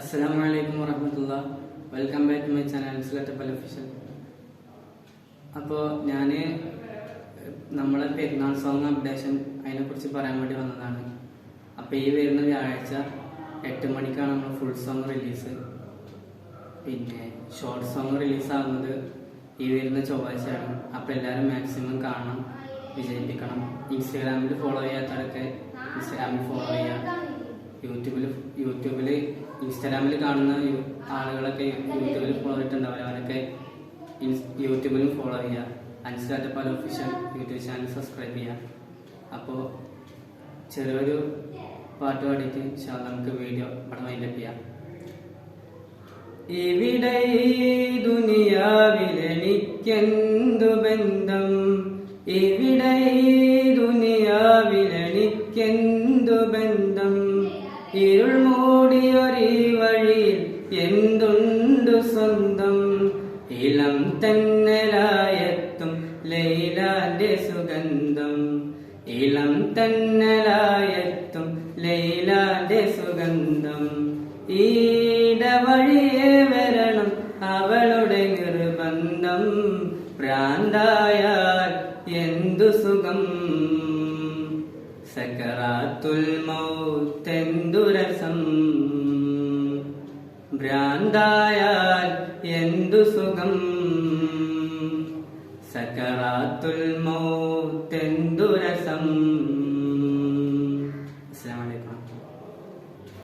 അസ്സലാമലൈക്കും വറഹ്മത്തുള്ളാ. Welcome back to my channel സുലത്തപ്പൽ ഒഫീഷ്യൽ. അപ്പോൾ ഞാൻ നമ്മളെ പെരുന്നാൾ സോങ് അപ്ഡേഷൻ അതിനെക്കുറിച്ച് പറയാൻ വേണ്ടി വന്നതാണ്. അപ്പോൾ ഈ വരുന്ന വ്യാഴാഴ്ച 8 മണിക്കാണ് നമ്മൾ ഫുൾ സോങ് റിലീസ്. പിന്നെ ഷോർട്ട് സോങ് റിലീസാകുന്നത് ഈ വരുന്ന ചൊവ്വാഴ്ചയാണ്. അപ്പോൾ എല്ലാവരും മാക്സിമം കാണണം, വിജയിപ്പിക്കണം. ഇൻസ്റ്റാഗ്രാമിൽ ഫോളോ ചെയ്യാത്തവരൊക്കെ ഇൻസ്റ്റാഗ്രാമിൽ ഫോളോ ചെയ്യുക. യൂട്യൂബിൽ ഇൻസ്റ്റാഗ്രാമിൽ കാണുന്ന ആളുകളൊക്കെ യൂട്യൂബിൽ ഫോളോ ചെയ്തിട്ടുണ്ടാവും. അവരൊക്കെ യൂട്യൂബിലും ഫോളോ ചെയ്യുക. സുലത്തപ്പൽ ഒഫീഷ്യൽ യൂട്യൂബ് ചാനൽ സബ്സ്ക്രൈബ് ചെയ്യുക. അപ്പോൾ ചെറിയൊരു പാട്ട് പാടിയിട്ട് നമുക്ക് വീഡിയോ അവിടെ വൈൻഡപ്പ് ചെയ്യാം. ഇവിടെ ദുനിയാവിലെനിക്കെന്തു ബന്ധം, ഇവിടെ ദുനിയാവിലെനിക്കെന്തു ബന്ധം, ഇരുൾ മൂടിയൊരീ വഴിയിൽ എന്തുണ്ടു സ്വന്തം, ഇളം തന്നലായെത്തും ലൈലാന്റെ സുഗന്ധം, ഇളം തന്നലായെത്തും ലൈലാന്റെ സുഗന്ധം, ഈടവഴിയെ വരണം അവളുടെ നിർബന്ധം, ഭ്രാന്തായാൽ എന്തു സുഖം, സക്കറാത്തുൽ മൗത്തെന്തു രസം, ഭ്രാന്തായാൽ എന്തു സുഖം, സക്കറാത്തുൽ മൗത്തെന്തു രസം.